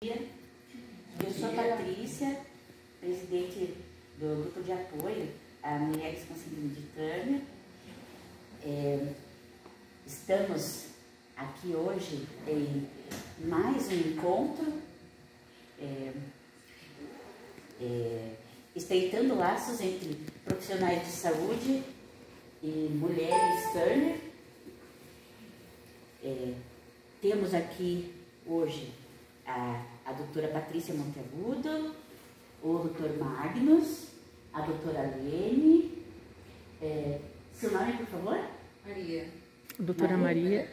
Eu sou a Patrícia, presidente do grupo de apoio a Mulheres com Síndrome de Turner. Estamos aqui hoje em mais um encontro, estreitando laços entre profissionais de saúde e mulheres Turner. Temos aqui hoje a doutora Patrícia Monteagudo, o doutor Magnus, a doutora Lene. Seu nome, por favor? Maria. Doutora Maria.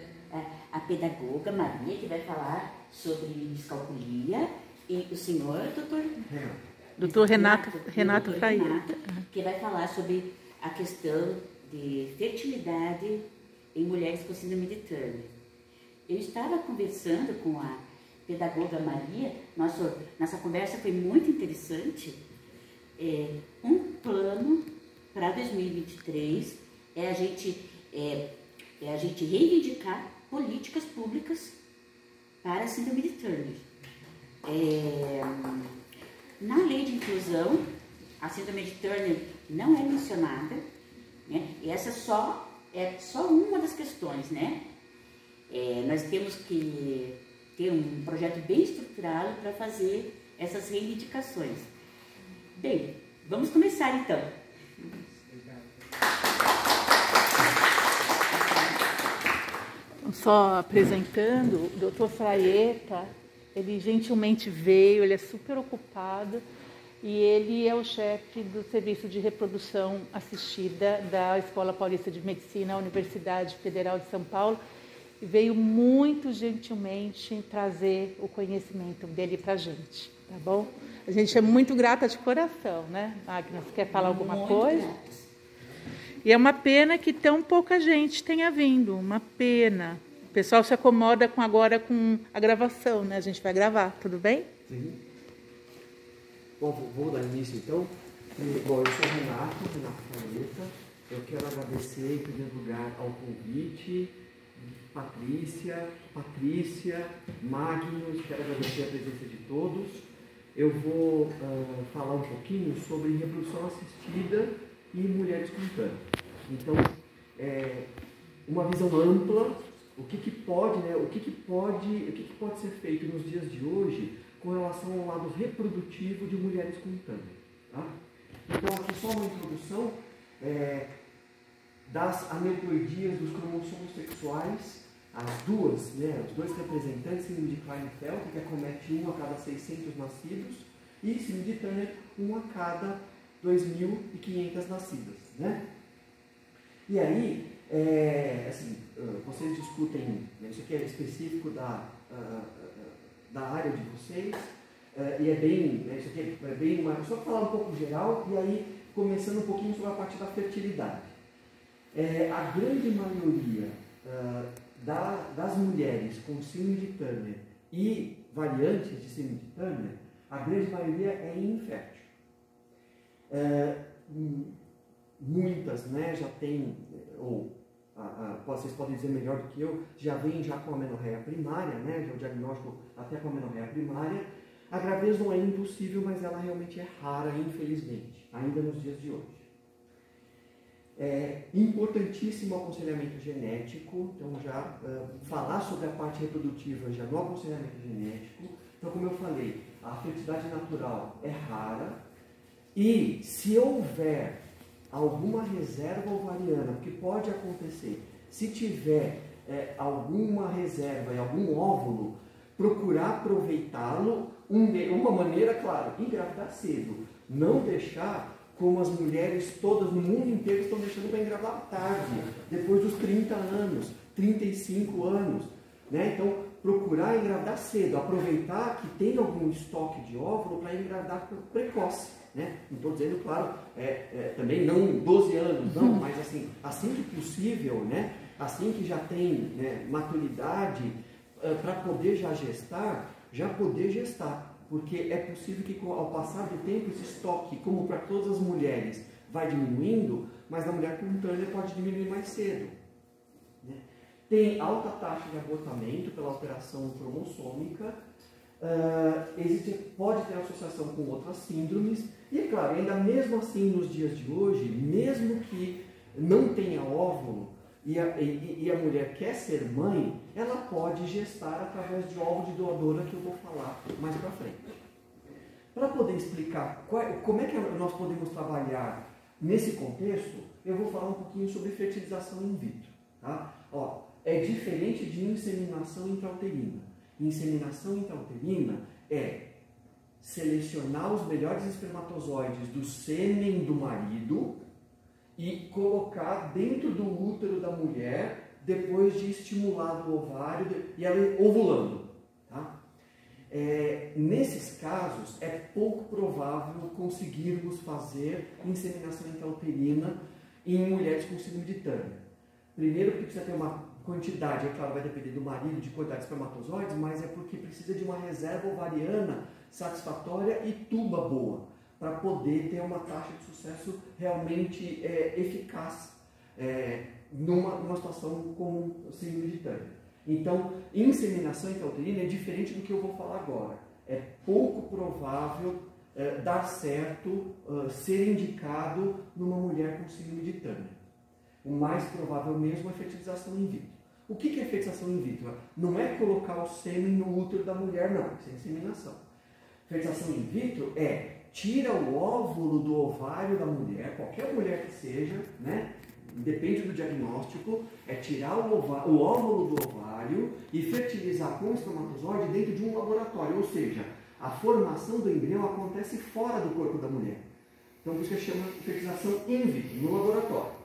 A pedagoga Maria, que vai falar sobre descalculia, e o senhor, doutor? Doutor Renato Freire. Que vai falar sobre a questão de fertilidade em mulheres com síndrome de Turner. Eu estava conversando com a pedagoga Maria, nossa conversa foi muito interessante. Um plano para 2023 é a gente reivindicar políticas públicas para a síndrome de Turner. Na lei de inclusão, a síndrome de Turner não é mencionada, né? E essa é só uma das questões, né? Nós temos que ter um projeto bem estruturado para fazer essas reivindicações. Bem, vamos começar então. Só apresentando, o doutor Fraeta, ele gentilmente veio, ele é super ocupado e ele é o chefe do Serviço de Reprodução Assistida da Escola Paulista de Medicina, Universidade Federal de São Paulo, e veio muito gentilmente trazer o conhecimento dele para a gente, tá bom? A gente é muito grata de coração, né, Agnes? Quer falar alguma coisa? Grata. E é uma pena que tão pouca gente tenha vindo, uma pena. O pessoal se acomoda agora com a gravação, né? A gente vai gravar, tudo bem? Sim. Bom, vou dar início então. Bom, eu sou Renato Freire. Eu quero agradecer, em primeiro lugar, ao convite. Patrícia, Magnus, quero agradecer a presença de todos. Eu vou falar um pouquinho sobre reprodução assistida e mulheres com Turner. Então, uma visão ampla, o que pode ser feito nos dias de hoje com relação ao lado reprodutivo de mulheres com Turner. Tá? Então, aqui só uma introdução das aneuploidias dos cromossomos sexuais. Os dois representantes, síndrome de Klinefelter, que acomete 1 a cada 600 nascidos, e síndrome de Turner, 1 a cada 2.500 nascidas. Né? E aí, vocês discutem, isso aqui é específico da área de vocês, e isso aqui é bem só para falar um pouco geral, e aí começando um pouquinho sobre a parte da fertilidade. A grande maioria das mulheres com síndrome de Turner e variantes de síndrome de Turner, a grande maioria é infértil. Muitas, né, já tem, vocês podem dizer melhor do que eu, já vem com a amenorreia primária, né, já o diagnóstico até com a amenorreia primária. A gravidez não é impossível, mas ela realmente é rara, infelizmente, ainda nos dias de hoje. Importantíssimo o aconselhamento genético, então já falar sobre a parte reprodutiva já no aconselhamento genético. Então, como eu falei, a fertilidade natural é rara e se houver alguma reserva ovariana, o que pode acontecer, se tiver alguma reserva e algum óvulo, procurar aproveitá-lo, uma maneira, claro, engravidar cedo, não deixar como as mulheres todas no mundo inteiro estão deixando para engravidar tarde, depois dos 30 anos, 35 anos. Né? Então, procurar engravidar cedo, aproveitar que tem algum estoque de óvulo para engravidar precoce. Né? Não estou dizendo, claro, também não 12 anos, não, mas assim que possível, né? Assim que já tem, né, maturidade para poder já poder gestar. Porque é possível que ao passar do tempo esse estoque, como para todas as mulheres, vai diminuindo, mas na mulher com Turner pode diminuir mais cedo. Né? Tem alta taxa de abortamento pela alteração cromossômica, pode ter associação com outras síndromes, e é claro, ainda mesmo assim nos dias de hoje, mesmo que não tenha óvulo e a mulher quer ser mãe, ela pode gestar através de óvulo de doadora, que eu vou falar mais para frente. Para poder explicar como é que nós podemos trabalhar nesse contexto, eu vou falar um pouquinho sobre fertilização in vitro. Tá? É diferente de inseminação intrauterina. Inseminação intrauterina é selecionar os melhores espermatozoides do sêmen do marido e colocar dentro do útero da mulher depois de estimular o ovário e ela ovulando. Tá? Nesses casos, é pouco provável conseguirmos fazer inseminação intrauterina em mulheres com síndrome de Turner. Primeiro, porque precisa ter uma quantidade, é claro, vai depender do marido, de quantidade de espermatozoides, mas é porque precisa de uma reserva ovariana satisfatória e tuba boa, para poder ter uma taxa de sucesso realmente eficaz numa situação como síndrome de Turner. Então, inseminação intrauterina é diferente do que eu vou falar agora. É pouco provável dar certo, ser indicado numa mulher com síndrome de Turner. O mais provável mesmo é fertilização in vitro. O que é fertilização in vitro? Não é colocar o sêmen no útero da mulher, não. Isso é inseminação. Fertilização in vitro tira o óvulo do ovário da mulher, qualquer mulher que seja, né? Depende do diagnóstico, é tirar o óvulo do ovário e fertilizar com o espermatozoide dentro de um laboratório, ou seja, a formação do embrião acontece fora do corpo da mulher. Então, por isso que chama de fertilização in vitro, no laboratório.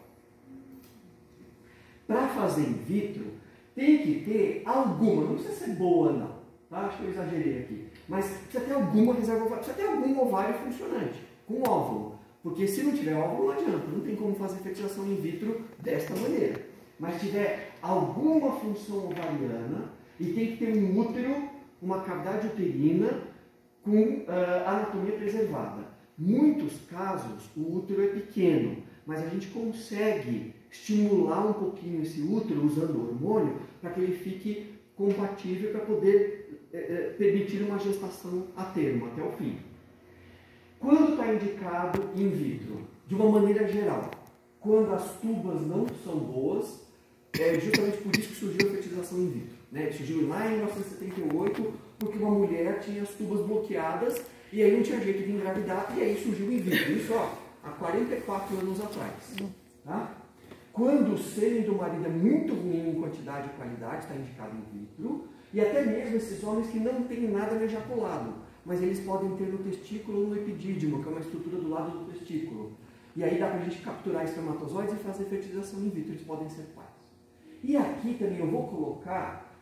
Para fazer in vitro, tem que ter alguma, não precisa ser boa não, tá? Acho que eu exagerei aqui, mas precisa ter alguma reserva ovária, precisa ter algum ovário funcionante, com óvulo. Porque se não tiver óvulo, não adianta, não tem como fazer fertilização in vitro desta maneira. Mas se tiver alguma função ovariana, e tem que ter um útero, uma cavidade uterina com anatomia preservada. Muitos casos, o útero é pequeno, mas a gente consegue estimular um pouquinho esse útero usando hormônio para que ele fique compatível para poder permitir uma gestação a termo, até o fim. Quando está indicado in vitro? De uma maneira geral, quando as tubas não são boas, é justamente por isso que surgiu a fertilização in vitro. Né? Surgiu lá em 1978, porque uma mulher tinha as tubas bloqueadas e aí não tinha jeito de engravidar, e aí surgiu o in vitro. Isso há 44 anos atrás. Tá? Quando o sêmen do marido é muito ruim em quantidade e qualidade, está indicado in vitro, e até mesmo esses homens que não têm nada no ejaculado, mas eles podem ter no testículo ou no epidídimo, que é uma estrutura do lado do testículo. E aí dá para a gente capturar espermatozoides e fazer fertilização in vitro, eles podem ser pais. E aqui também eu vou colocar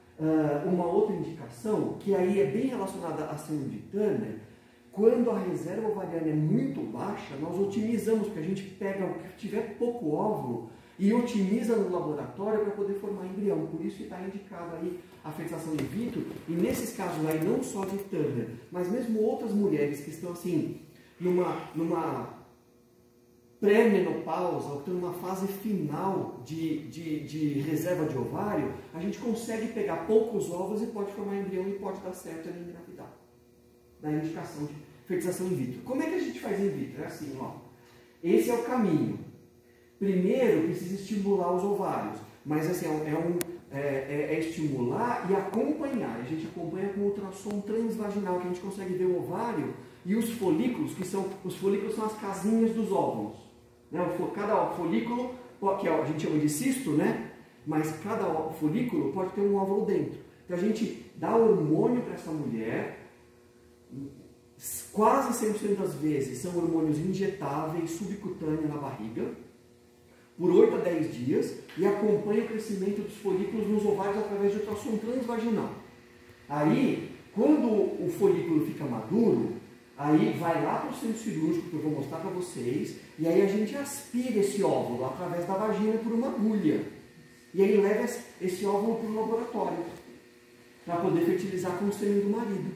uma outra indicação, que aí é bem relacionada à síndrome de Turner. Quando a reserva ovariana é muito baixa, nós otimizamos, porque a gente pega o que tiver pouco óvulo e otimiza no laboratório para poder formar embrião. Por isso que está indicado aí a fertilização in vitro, e nesses casos aí, não só de Turner, mas mesmo outras mulheres que estão assim, numa pré-menopausa, ou estão numa fase final de reserva de ovário, a gente consegue pegar poucos ovos e pode formar embrião e pode dar certo ali engravidar. Da indicação de fertilização in vitro. Como é que a gente faz in vitro? É assim, esse é o caminho. Primeiro, precisa estimular os ovários, mas assim, é estimular e acompanhar. A gente acompanha com ultrassom transvaginal, que a gente consegue ver o ovário e os folículos, os folículos são as casinhas dos óvulos. Né? Cada folículo, que a gente chama de cisto, né? Mas cada folículo pode ter um óvulo dentro. Então a gente dá hormônio para essa mulher, quase 100% das vezes são hormônios injetáveis, subcutâneos na barriga, por 8 a 10 dias, e acompanha o crescimento dos folículos nos ovários através de ultrassom transvaginal. Aí, quando o folículo fica maduro, aí vai lá para o centro cirúrgico, que eu vou mostrar para vocês, e aí a gente aspira esse óvulo através da vagina por uma agulha. E aí leva esse óvulo para o laboratório, para poder fertilizar com o sêmen do marido.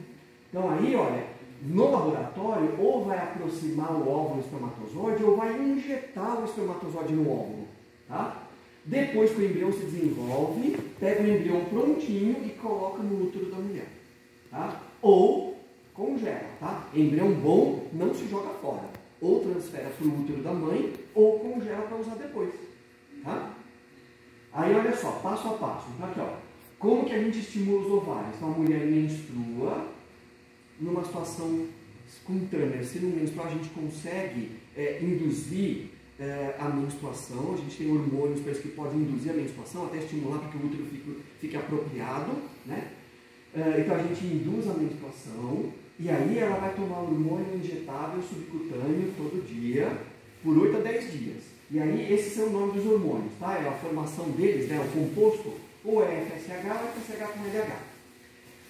Então aí, olha, no laboratório, ou vai aproximar o óvulo do espermatozoide, ou vai injetar o espermatozoide no óvulo. Tá? Depois que o embrião se desenvolve, pega o embrião prontinho e coloca no útero da mulher. Tá? ou congela, tá? Embrião bom não se joga fora. Ou transfere para o útero da mãe, ou congela para usar depois, tá? Aí olha só, passo a passo. Então aqui, ó, como que a gente estimula os ovários? Então a mulher menstrua numa situação espontânea. Se não menstruar, a gente consegue induzir a menstruação. A gente tem hormônios para isso que podem induzir a menstruação, até estimular para que o útero fique apropriado, né? Então a gente induz a menstruação e aí ela vai tomar hormônio injetável subcutâneo todo dia por 8 a 10 dias. E aí esses são o nome dos hormônios, tá? É a formação deles, né? O composto, ou é FSH ou é FSH com LH.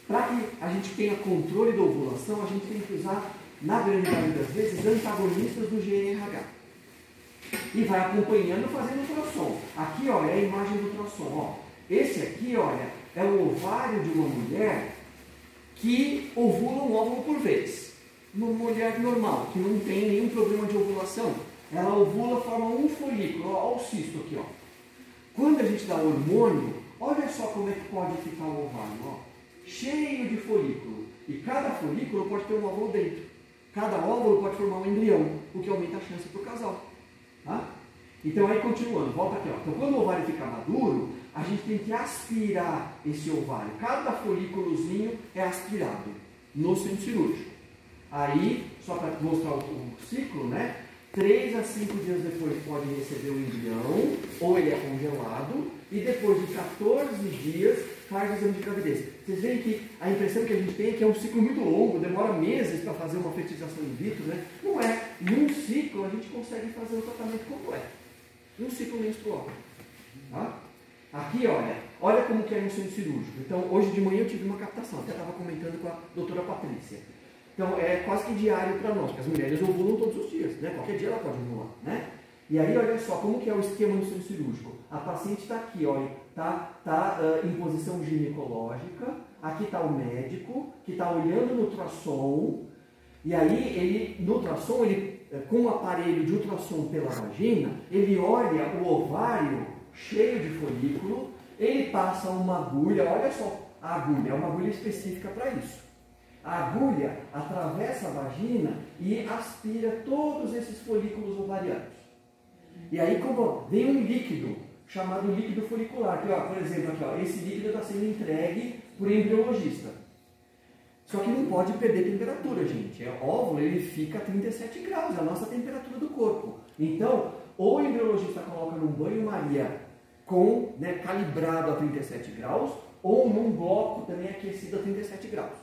Para que a gente tenha controle da ovulação, a gente tem que usar, na grande maioria das vezes, antagonistas do GnRH. E vai acompanhando fazendo ultrassom. Aqui, ó, é a imagem do ultrassom, ó. Esse aqui, olha, é o ovário de uma mulher que ovula um óvulo por vez. Uma mulher normal, que não tem nenhum problema de ovulação, ela ovula, forma um folículo, ó, o cisto aqui, ó. Quando a gente dá hormônio, olha só como é que pode ficar o ovário, ó. Cheio de folículo. E cada folículo pode ter um óvulo dentro. Cada óvulo pode formar um embrião, o que aumenta a chance para o casal. Tá? Então aí continuando, volta aqui, ó. Então quando o ovário fica maduro, a gente tem que aspirar esse ovário. Cada folículozinho é aspirado no centro cirúrgico. Aí, só para mostrar o ciclo, né? 3 a 5 dias depois pode receber o embrião, ou ele é congelado, e depois de 14 dias faz o exame de gravidez. Vocês veem que a impressão que a gente tem é que é um ciclo muito longo, demora meses para fazer uma fertilização in vitro, né? Não é. Em um ciclo a gente consegue fazer o tratamento completo. Um ciclo menstrual. Tá? Aqui, olha como que é no centro cirúrgico. Então, hoje de manhã eu tive uma captação, até estava comentando com a doutora Patrícia. Então, é quase que diário para nós, porque as mulheres ovulam todos os dias, né? Qualquer dia ela pode ovular, né? E aí, olha só, como que é o esquema no centro cirúrgico? A paciente está aqui, olha, tá em posição ginecológica, aqui está o médico, que está olhando no ultrassom, e aí, no ultrassom, com um aparelho de ultrassom pela vagina, ele olha o ovário cheio de folículo, ele passa uma agulha, olha só, a agulha é uma agulha específica para isso. A agulha atravessa a vagina e aspira todos esses folículos ovarianos. E aí, como vem um líquido chamado líquido folicular, que, ó, por exemplo, aqui, ó, esse líquido está sendo entregue por embriologista. Só que não pode perder temperatura, gente. O óvulo ele fica a 37 graus, é a nossa temperatura do corpo. Então, ou o embriologista coloca num banho-maria calibrado a 37 graus, ou num bloco também aquecido a 37 graus.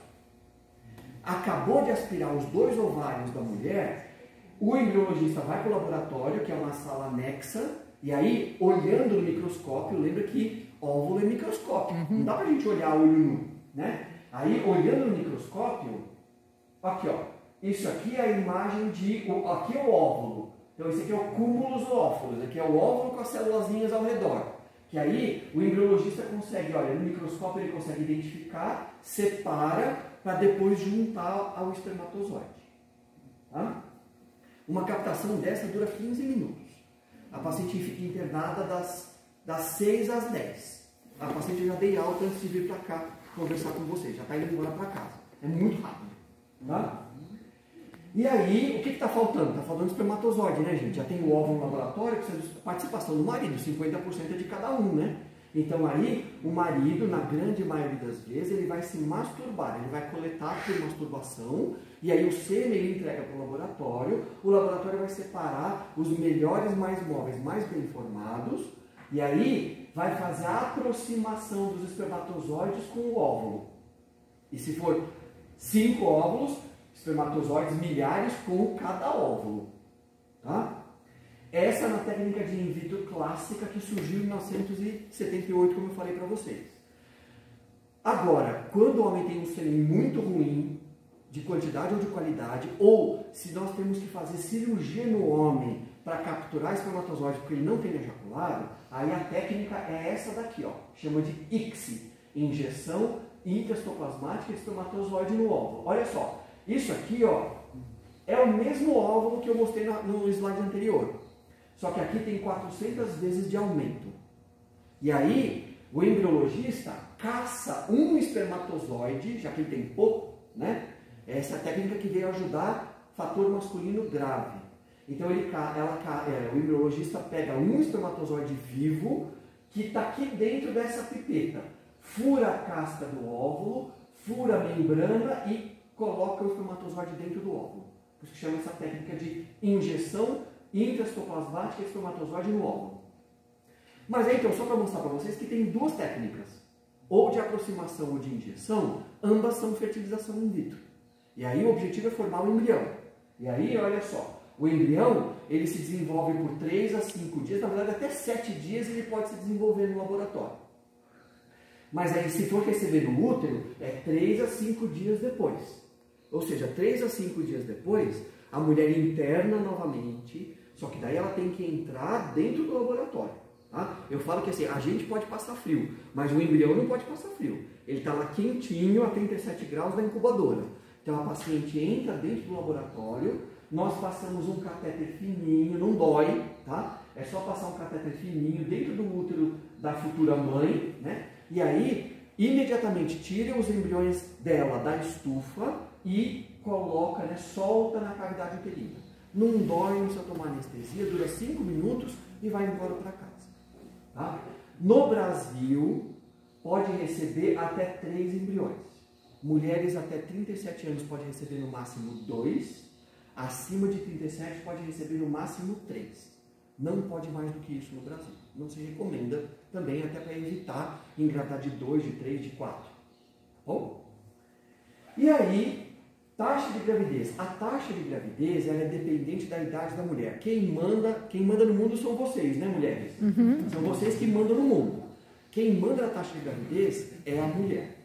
Acabou de aspirar os 2 ovários da mulher, o embriologista vai para o laboratório, que é uma sala anexa, e aí, olhando no microscópio, lembra que óvulo é microscópio, não dá para a gente olhar olho nu, né? Aí, olhando no microscópio, aqui, ó, isso aqui é a imagem aqui é o óvulo. Então, esse aqui é o cúmulo zoófilos, aqui é o óvulo com as célulazinhas ao redor. Que aí, o embriologista consegue, olha, no microscópio ele consegue identificar, separa, para depois juntar ao espermatozoide. Tá? Uma captação dessa dura 15 minutos. A paciente fica internada das 6 às 10. A paciente já dei alta antes de vir para cá conversar com vocês, já está indo embora para casa. É muito rápido. Tá? E aí, o que está faltando? Está faltando espermatozoide, né, gente? Já tem o óvulo no laboratório, precisa de participação do marido, 50% é de cada um, né? Então aí, o marido, na grande maioria das vezes, ele vai se masturbar, ele vai coletar por masturbação, e aí o sêmen ele entrega para o laboratório vai separar os melhores mais móveis, mais bem formados, e aí vai fazer a aproximação dos espermatozoides com o óvulo. E se for 5 óvulos, espermatozoides milhares com cada óvulo. Tá? Essa é uma técnica de in vitro clássica que surgiu em 1978, como eu falei para vocês. Agora, quando o homem tem um sêmen muito ruim, de quantidade ou de qualidade, ou se nós temos que fazer cirurgia no homem para capturar espermatozoide porque ele não tem ejaculado, aí a técnica é essa daqui, ó, chama de ICSI, injeção intracitoplasmática de espermatozoide no óvulo. Olha só, isso aqui, ó, é o mesmo óvulo que eu mostrei no slide anterior. Só que aqui tem 400 vezes de aumento. E aí, o embriologista caça um espermatozoide, já que ele tem pouco, né? Essa técnica que veio ajudar fator masculino grave. Então o embriologista pega um espermatozoide vivo que está aqui dentro dessa pipeta, fura a casca do óvulo, fura a membrana e coloca o espermatozoide dentro do óvulo. Por isso que chama essa técnica de injeção intracitoplasmática de espermatozoide no óvulo. Mas aí, então, só para mostrar para vocês que tem duas técnicas, ou de aproximação ou de injeção, ambas são fertilização in vitro. E aí o objetivo é formar o embrião. E aí, olha só, o embrião, ele se desenvolve por 3 a 5 dias, na verdade até 7 dias ele pode se desenvolver no laboratório. Mas aí, se for receber no útero, é 3 a 5 dias depois. Ou seja, 3 a 5 dias depois, a mulher interna novamente, só que daí ela tem que entrar dentro do laboratório. Tá? Eu falo que assim, a gente pode passar frio, mas o embrião não pode passar frio. Ele está lá quentinho a 37 graus na incubadora. Então a paciente entra dentro do laboratório, nós passamos um catéter fininho, não dói, tá? É só passar um catéter fininho dentro do útero da futura mãe, né? E aí, imediatamente tira os embriões dela da estufa e coloca, né, solta na cavidade uterina. Não dói, não precisa tomar anestesia, dura 5 minutos e vai embora para casa. Tá? No Brasil, pode receber até 3 embriões. Mulheres até 37 anos podem receber no máximo 2, acima de 37 pode receber no máximo 3. Não pode mais do que isso no Brasil. Não se recomenda também, até para evitar engravidar de 2, de 3, de 4. Tá bom? E aí, taxa de gravidez. A taxa de gravidez ela é dependente da idade da mulher. Quem manda no mundo são vocês, né, mulheres? Uhum. São vocês que mandam no mundo. Quem manda a taxa de gravidez é a mulher.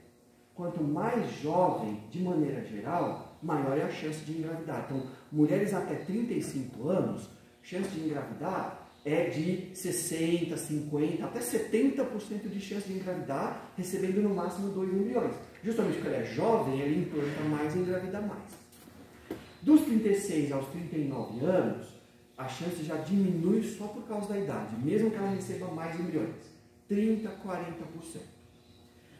Quanto mais jovem, de maneira geral, maior é a chance de engravidar. Então, mulheres até 35 anos, chance de engravidar é de 60%, 50%, até 70% de chance de engravidar, recebendo no máximo 2 embriões. Justamente porque ela é jovem, ela implanta mais e engravida mais. Dos 36 aos 39 anos, a chance já diminui só por causa da idade, mesmo que ela receba mais embriões. 30%, 40%.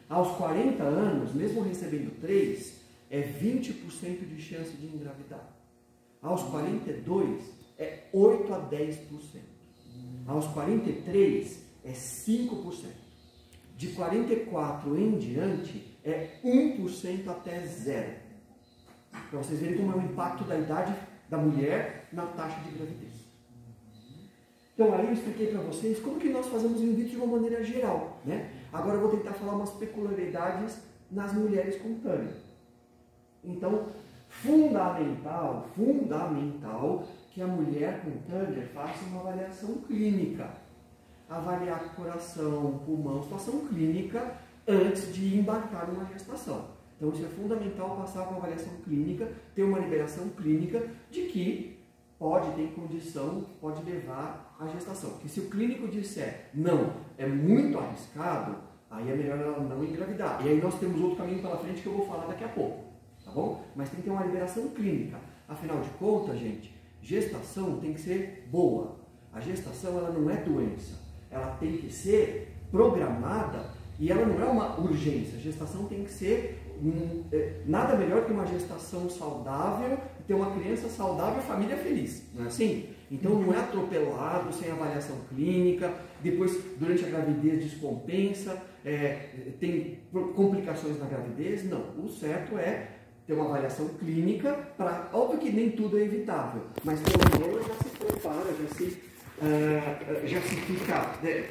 Aos 40 anos, mesmo recebendo 3, é 20% de chance de engravidar. Aos 42, é 8 a 10%. Aos 43, é 5%. De 44 em diante, é 1% até 0%. Para vocês verem como é o impacto da idade da mulher na taxa de gravidez. Então, aí eu expliquei para vocês como que nós fazemos in vitro de uma maneira geral, né? Agora eu vou tentar falar umas peculiaridades nas mulheres com Turner. Então, fundamental que a mulher com Turner faça uma avaliação clínica. Avaliar coração, pulmão, situação clínica antes de embarcar numa gestação. Então, isso é fundamental, passar por uma avaliação clínica, ter uma liberação clínica de que tem condição, pode levar à gestação. Porque se o clínico disser, não, é muito arriscado, aí é melhor ela não engravidar. E aí nós temos outro caminho pela frente que eu vou falar daqui a pouco, tá bom? Mas tem que ter uma liberação clínica. Afinal de contas, gente, gestação tem que ser boa. A gestação, ela não é doença. Ela tem que ser programada e ela não é uma urgência. A gestação tem que ser nada melhor que uma gestação saudável, ter uma criança saudável e família feliz, não é assim? Então não é atropelado, sem avaliação clínica, depois durante a gravidez descompensa, tem complicações na gravidez, não. O certo é ter uma avaliação clínica, óbvio que nem tudo é evitável, mas pelo menos já se prepara, já se fica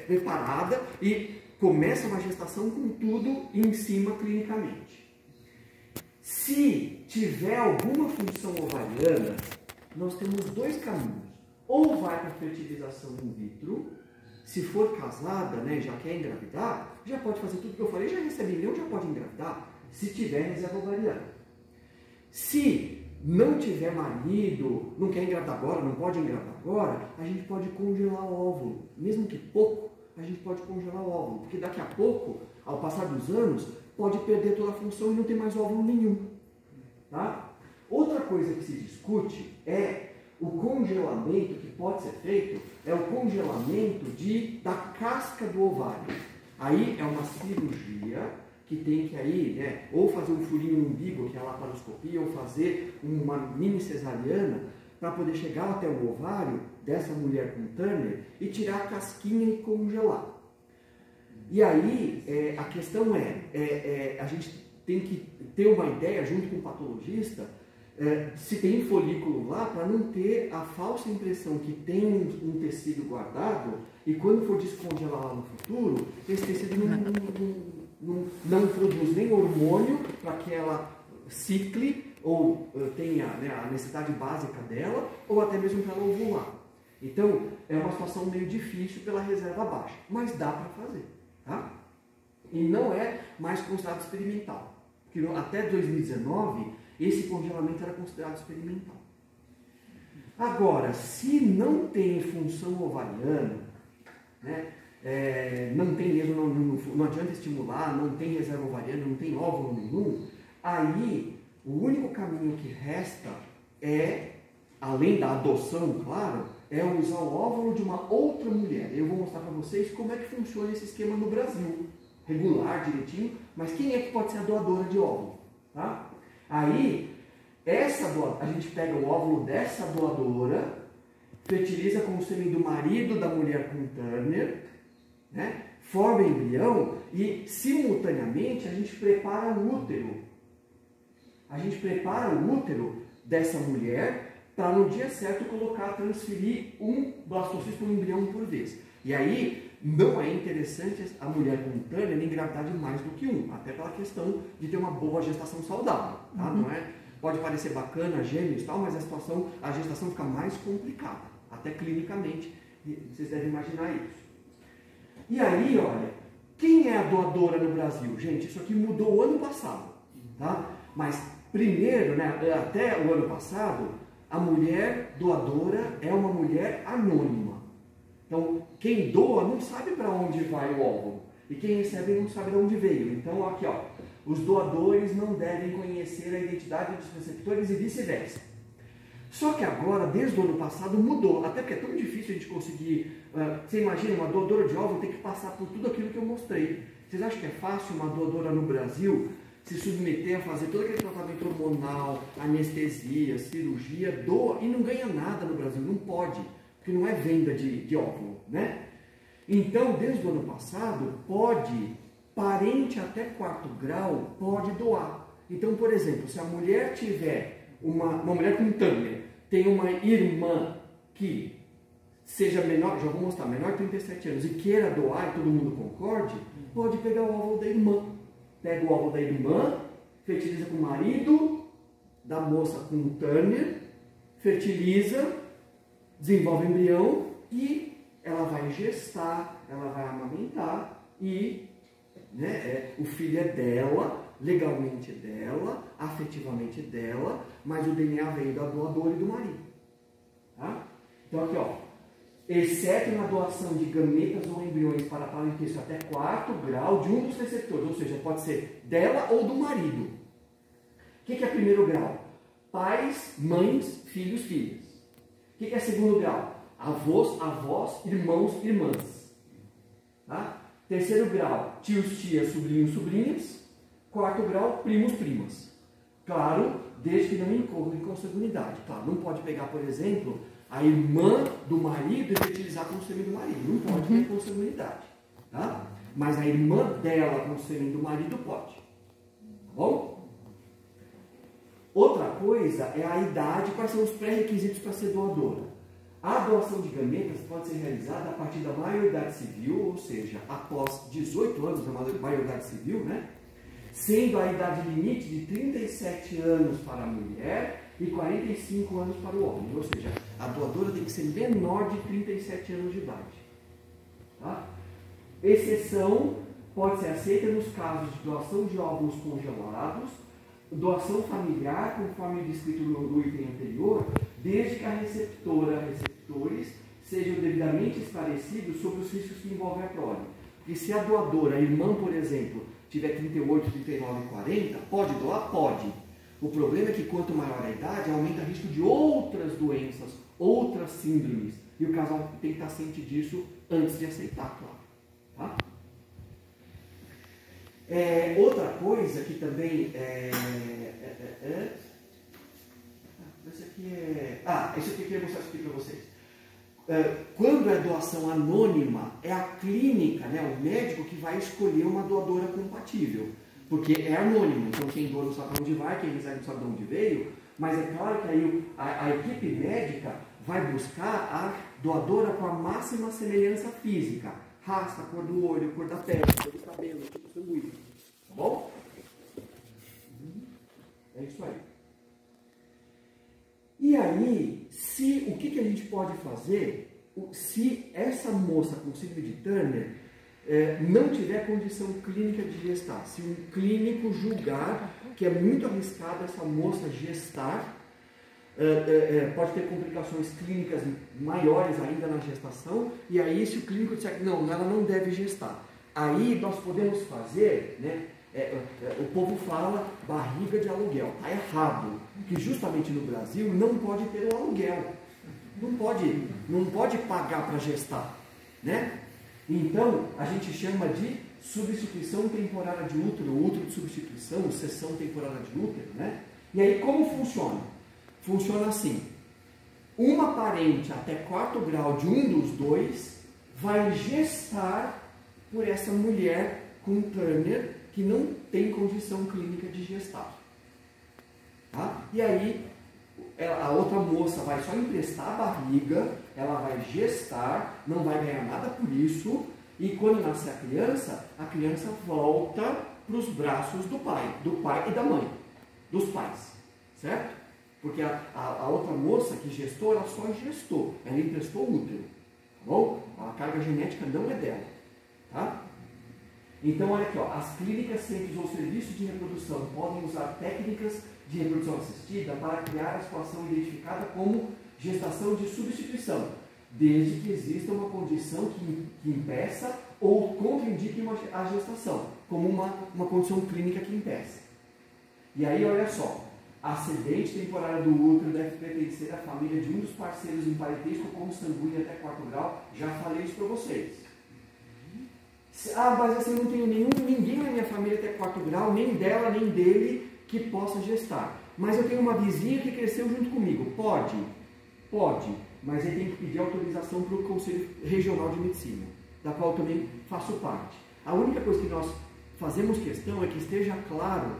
preparada e começa uma gestação com tudo em cima clinicamente. Se tiver alguma função ovariana, nós temos 2 caminhos. Ou vai para a fertilização in vitro, se for casada, né, já quer engravidar, já pode fazer tudo que eu falei, já recebe embrião, já pode engravidar, se tiver reserva ovariana. Se não tiver marido, não quer engravidar agora, não pode engravidar agora, a gente pode congelar o óvulo. Mesmo que pouco, a gente pode congelar o óvulo, porque daqui a pouco, ao passar dos anos, pode perder toda a função e não ter mais óvulo nenhum. Tá? Outra coisa que se discute é o congelamento que pode ser feito, é o congelamento da casca do ovário. Aí é uma cirurgia que tem que aí, né, ou fazer um furinho no umbigo, que é a laparoscopia, ou fazer uma mini cesariana, para poder chegar até o ovário dessa mulher com Turner e tirar a casquinha e congelar. E aí, a questão a gente tem que ter uma ideia, junto com o patologista, se tem folículo lá, para não ter a falsa impressão que tem um tecido guardado e quando for descongelar lá no futuro, esse tecido não produz nem hormônio para que ela cicle ou tenha, né, a necessidade básica dela, ou até mesmo para ela ovular. Então, é uma situação meio difícil pela reserva baixa, mas dá para fazer. Tá? E não é mais considerado experimental, porque até 2019 esse congelamento era considerado experimental. Agora, se não tem função ovariana, né, não tem mesmo, não adianta estimular, não tem reserva ovariana, não tem óvulo nenhum, aí o único caminho que resta além da adoção, claro, é usar o óvulo de uma outra mulher. Eu vou mostrar para vocês como é que funciona esse esquema no Brasil. Regular, direitinho, mas quem é que pode ser a doadora de óvulo? Tá? Aí, a gente pega o óvulo dessa doadora, fertiliza com o sêmen do marido da mulher com Turner, né? Forma embrião e, simultaneamente, a gente prepara o útero. A gente prepara o útero dessa mulher para no dia certo transferir um blastocisto, um embrião por vez. E aí, não é interessante a mulher com Turner engravidar de mais do que um, até pela questão de ter uma boa gestação saudável. Tá? Não pode parecer bacana, gêmeos e tal, mas a gestação fica mais complicada, até clinicamente, vocês devem imaginar isso. E aí, olha, quem é a doadora no Brasil? Gente, isso aqui mudou o ano passado, tá? Mas primeiro, né, até o ano passado, a mulher doadora é uma mulher anônima. Então, quem doa não sabe para onde vai o óvulo. E quem recebe não sabe de onde veio. Então, aqui, ó, os doadores não devem conhecer a identidade dos receptores e vice-versa. Só que agora, desde o ano passado, mudou. Até porque é tão difícil a gente conseguir... você imagina, uma doadora de óvulo tem que passar por tudo aquilo que eu mostrei. Vocês acham que é fácil uma doadora no Brasil se submeter a fazer todo aquele tratamento hormonal, anestesia, cirurgia, doa e não ganha nada no Brasil? Não pode, porque não é venda de óvulo, né? Então, desde o ano passado, parente até 4º grau, pode doar. Então, por exemplo, se a mulher tiver uma mulher com Turner, tem uma irmã que seja menor, já vou mostrar, menor de 37 anos, e queira doar e todo mundo concorde, pode pegar o óvulo da irmã. Pega o óvulo da irmã, fertiliza com o marido da moça com Turner, fertiliza, desenvolve embrião e ela vai gestar, ela vai amamentar e, né, o filho é dela, legalmente é dela, afetivamente é dela, mas o DNA veio da doadora e do marido. Tá? Então aqui, ó, exceto na doação de gametas ou embriões para parentesco até 4º grau de um dos receptores, ou seja, pode ser dela ou do marido. O que é 1º grau? Pais, mães, filhos, filhas. O que é 2º grau? Avós, avós, irmãos, irmãs. Tá? 3º grau, tios, tias, sobrinhos, sobrinhas. 4º grau, primos, primas. Claro, desde que não incorra em consanguinidade. Claro, não pode pegar, por exemplo, a irmã do marido e fertilizar com o sêmen do marido. Não pode ter consanguinidade. Tá? Mas a irmã dela com o sêmen do marido pode. Tá bom? Outra coisa é a idade, quais são os pré-requisitos para ser doadora. A doação de gametas pode ser realizada a partir da maioridade civil, ou seja, após 18 anos da maioridade civil, né? Sendo a idade limite de 37 anos para a mulher e 45 anos para o homem. Ou seja, a doadora tem que ser menor de 37 anos de idade. Tá? Exceção pode ser aceita nos casos de doação de óvulos congelados, doação familiar, conforme descrito no item anterior, desde que a receptora, receptores, sejam devidamente esclarecidos sobre os riscos que envolvem a prole. Porque se a doadora, a irmã, por exemplo, tiver 38, 39, 40, pode doar? Pode. O problema é que quanto maior a idade, aumenta o risco de outras doenças, outras síndromes. E o casal tem que estar ciente disso antes de aceitar, claro. Tá? Outra coisa que também isso aqui eu queria mostrar isso aqui para vocês. Quando é doação anônima, é a clínica, né, o médico que vai escolher uma doadora compatível. Porque é anônimo, então quem doa não sabe de onde vai, quem recebe não sabe de onde veio, mas é claro que aí a equipe médica vai buscar a doadora com a máxima semelhança física. Raça, cor do olho, cor da pele, cor do cabelo, tipo sanguíneo. Tá bom? É isso aí. E aí, o que a gente pode fazer se essa moça com síndrome de Turner não tiver condição clínica de gestar? Se um clínico julgar que é muito arriscado essa moça gestar, pode ter complicações clínicas maiores ainda na gestação, e aí se o clínico disser que não, ela não deve gestar, aí nós podemos fazer, né, o povo fala barriga de aluguel, está errado, porque justamente no Brasil não pode ter um aluguel, não pode pagar para gestar, né? Então a gente chama de substituição temporária de útero, útero de substituição, cessão temporária de útero, né? E aí como funciona? Funciona assim: uma parente até 4º grau de um dos dois vai gestar por essa mulher com Turner que não tem condição clínica de gestar. Tá? E aí a outra moça vai só emprestar a barriga, ela vai gestar, não vai ganhar nada por isso, e quando nascer a criança volta para os braços do pai e da mãe, dos pais, certo? Porque a outra moça que gestou, ela só gestou, ela emprestou o útero, tá bom? A carga genética não é dela, tá? Então, olha aqui, ó, as clínicas, centros ou serviços de reprodução podem usar técnicas de reprodução assistida para criar a situação identificada como gestação de substituição, desde que exista uma condição que impeça ou contraindique a gestação, como uma condição clínica que impeça. E aí, olha só, acidente temporário do útero deve pertencer à família de um dos parceiros em parentesco consanguíneo até 4º grau, já falei isso para vocês. Mas assim, eu não tenho ninguém na minha família até 4º grau, nem dela, nem dele, que possa gestar. Mas eu tenho uma vizinha que cresceu junto comigo. Pode, mas ele tem que pedir autorização para o Conselho Regional de Medicina, da qual eu também faço parte. A única coisa que nós fazemos questão é que esteja claro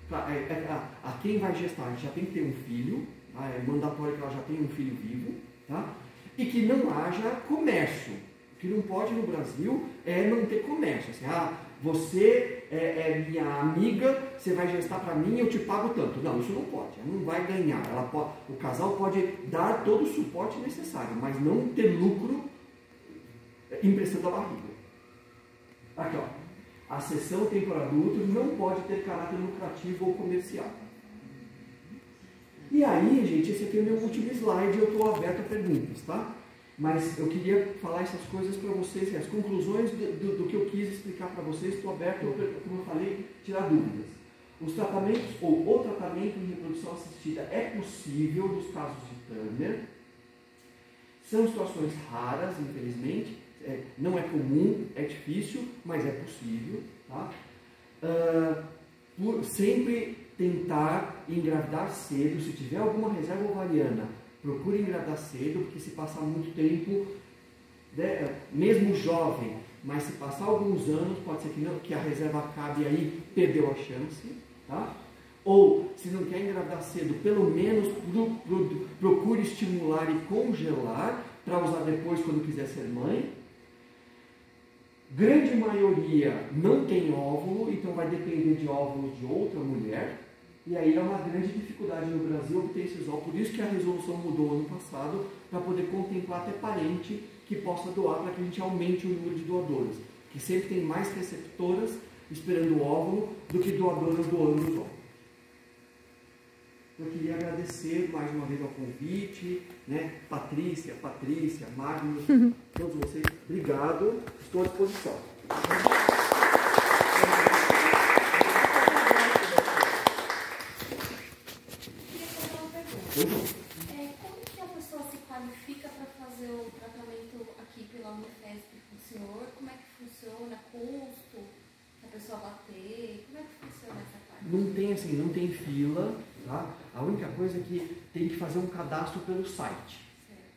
a quem vai gestar. A gente já tem que ter um filho, é mandatório que ela já tenha um filho vivo, tá? E que não haja comércio. O que não pode no Brasil é não ter comércio. Assim, você é minha amiga, você vai gestar para mim, eu te pago tanto. Não, isso não pode, ela não vai ganhar. O casal pode dar todo o suporte necessário, mas não ter lucro emprestando a barriga. Aqui, ó. A cessão temporária do útero não pode ter caráter lucrativo ou comercial. E aí, gente, esse aqui é o meu último slide, eu estou aberto a perguntas, tá? Mas eu queria falar essas coisas para vocês, as conclusões do que eu quis explicar para vocês, estou aberto, como eu falei, tirar dúvidas. Os tratamentos, ou o tratamento de reprodução assistida é possível nos casos de Turner. São situações raras, infelizmente, não é comum, é difícil, mas é possível. Tá? Sempre tentar engravidar cedo, se tiver alguma reserva ovariana, procure engravidar cedo, porque se passar muito tempo, né, mesmo jovem, mas se passar alguns anos, pode ser que a reserva acabe e aí perdeu a chance. Tá? Ou, se não quer engravidar cedo, pelo menos procure estimular e congelar, para usar depois quando quiser ser mãe. Grande maioria não tem óvulo, então vai depender de óvulo de outra mulher. E aí é uma grande dificuldade no Brasil obter esses óvulos. Por isso que a resolução mudou ano passado, para poder contemplar até parente que possa doar, para que a gente aumente o número de doadoras. Que sempre tem mais receptoras esperando o óvulo do que doadoras doando os óvulos. Eu queria agradecer mais uma vez ao convite, né? Patrícia, Magnus, todos vocês, obrigado, estou à disposição. Como que a pessoa se qualifica para fazer o tratamento aqui pela Unifesp com o senhor? Como é que funciona? Custo? pessoa bater? Como é que funciona essa parte? Não tem assim, não tem fila, tá? A única coisa é que tem que fazer um cadastro pelo site,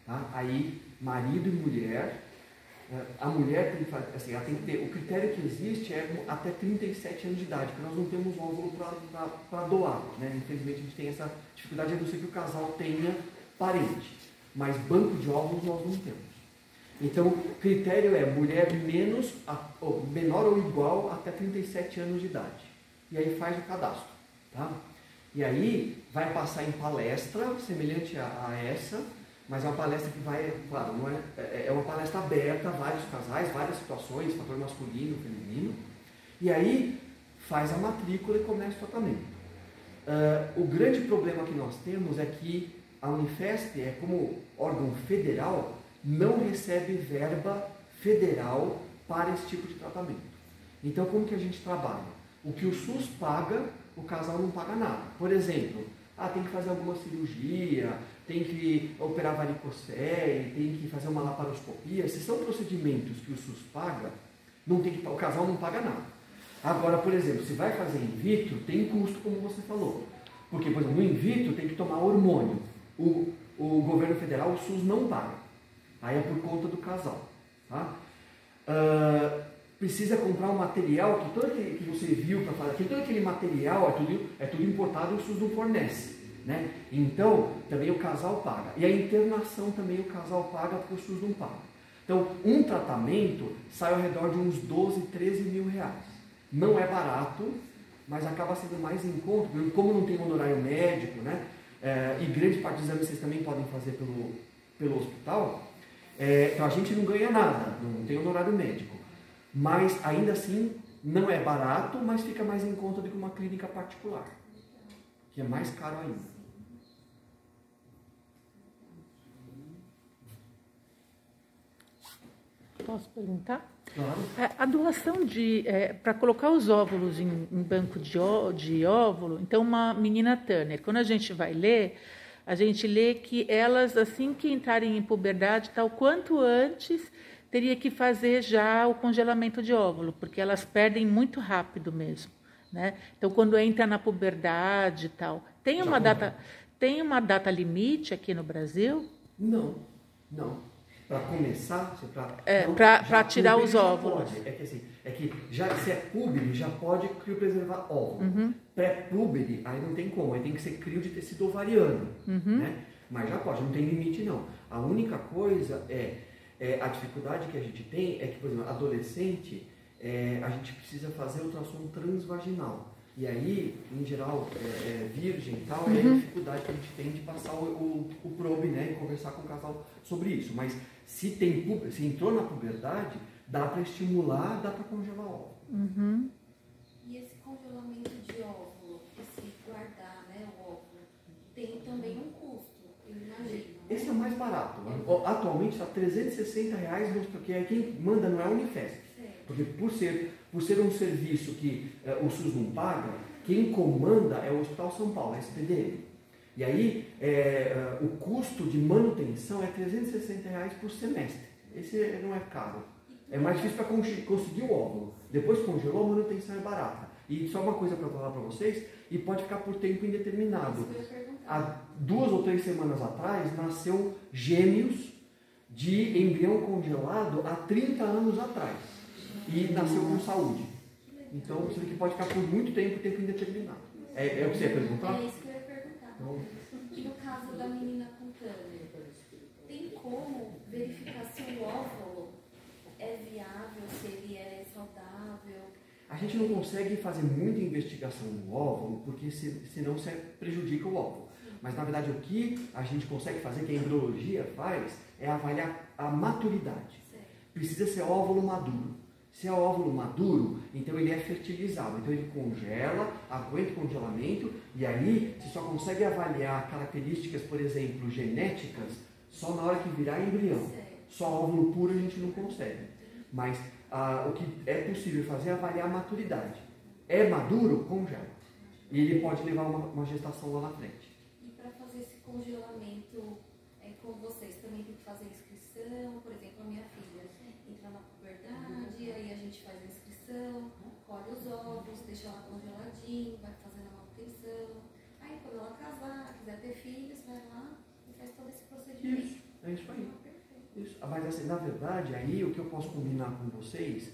tá? Aí, marido e mulher, a mulher tem que fazer, assim, ela tem que ter, o critério que existe é até 37 anos de idade, porque nós não temos óvulo para doar, né? Infelizmente a gente tem essa dificuldade, a não ser que o casal tenha parente, mas banco de óvulos nós não temos. Então, o critério é mulher menor ou igual até 37 anos de idade. E aí faz o cadastro, tá? E aí vai passar em palestra, semelhante a essa, mas é uma palestra que vai, claro, não é uma palestra aberta a vários casais, várias situações, fator masculino, feminino. E aí faz a matrícula e começa o tratamento. O grande problema que nós temos é que a Unifesp, como órgão federal, não recebe verba federal para esse tipo de tratamento. Então, como que a gente trabalha? O que o SUS paga, o casal não paga nada. Por exemplo, tem que fazer alguma cirurgia, tem que operar varicocele, tem que fazer uma laparoscopia. Se são procedimentos que o SUS paga, o casal não paga nada. Agora, por exemplo, se vai fazer in vitro, tem custo, como você falou. Porque, por exemplo, no in vitro tem que tomar hormônio. O governo federal, o SUS não paga. Aí é por conta do casal. Tá? Precisa comprar um material, que todo aquele que você viu para fazer, todo aquele material é tudo importado e o SUS não fornece. Né? Então, também o casal paga. E a internação também o casal paga porque o SUS não paga. Então, um tratamento sai ao redor de uns 12, 13 mil reais. Não é barato, mas acaba sendo mais em conta, como não tem honorário médico, né? E grande parte dos exames vocês também podem fazer pelo hospital, então a gente não ganha nada, não tem honorário médico. Mas ainda assim não é barato, mas fica mais em conta do que uma clínica particular, que é mais caro ainda. Posso perguntar? Claro. A doação para colocar os óvulos em banco de óvulo, então uma menina Turner, quando a gente vai ler, a gente lê que elas, assim que entrarem em puberdade, tal quanto antes, teria que fazer já o congelamento de óvulo, porque elas perdem muito rápido mesmo, né? Então, quando entra na puberdade e tal, tem uma data limite aqui no Brasil? Não. Para começar, para tirar os óvulos. Se é púbere, já pode criopreservar óvulo. Uhum. Pré-púbere, aí não tem como, aí tem que ser crio de tecido ovariano. Uhum. Né? Mas já pode, não tem limite não. A única coisa a dificuldade que a gente tem é que, por exemplo, adolescente, a gente precisa fazer ultrassom transvaginal. E aí, em geral, virgem e tal, é a dificuldade que a gente tem de passar o probe, né, e conversar com o casal sobre isso. Mas se entrou na puberdade, dá para estimular, dá para congelar óvulo. Uhum. E esse congelamento de óvulo, esse guardar, né, o óvulo, tem também um custo, eu imagino. Esse é o mais barato. Atualmente está R$360, porque quem manda não é a Unifesp. Porque por ser um serviço que o SUS não paga, quem comanda é o Hospital São Paulo, a SPDM. E aí o custo de manutenção é R$360 por semestre. Esse não é caro. É mais difícil para conseguir o óvulo. Depois que congelou, a manutenção é barata. E só uma coisa para falar para vocês, e pode ficar por tempo indeterminado. Há 2 ou 3 semanas atrás, nasceu gêmeos de embrião congelado há 30 anos atrás. E nasceu com saúde. Então, você vê que pode ficar por muito tempo indeterminado. É o que você ia perguntar? É isso que eu ia perguntar. Então, E no caso da menina com Turner, tem como verificar se o óvulo é viável, se ele é saudável? a gente não consegue fazer muita investigação no óvulo, porque senão você prejudica o óvulo. Mas, na verdade, o que a gente consegue fazer, que a embriologia faz, é avaliar a maturidade. Precisa ser óvulo maduro. Se é óvulo maduro, então ele é fertilizado. Então ele congela, aguenta o congelamento, e aí você só consegue avaliar características, por exemplo, genéticas, só na hora que virar embrião. Só óvulo puro a gente não consegue. Mas o que é possível fazer é avaliar a maturidade. É maduro? Congela. E ele pode levar uma gestação lá na frente. E para fazer esse congelamento com vocês, também tem que fazer inscrição? Por exemplo, a minha filha entra na puberdade, aí a gente faz a inscrição, colhe os deixa lá congeladinho, vai fazendo a manutenção. Aí quando ela casar, quiser ter filhos, vai lá e faz todo esse procedimento. Isso, é isso aí. Isso. Mas assim, na verdade, aí o que eu posso combinar com vocês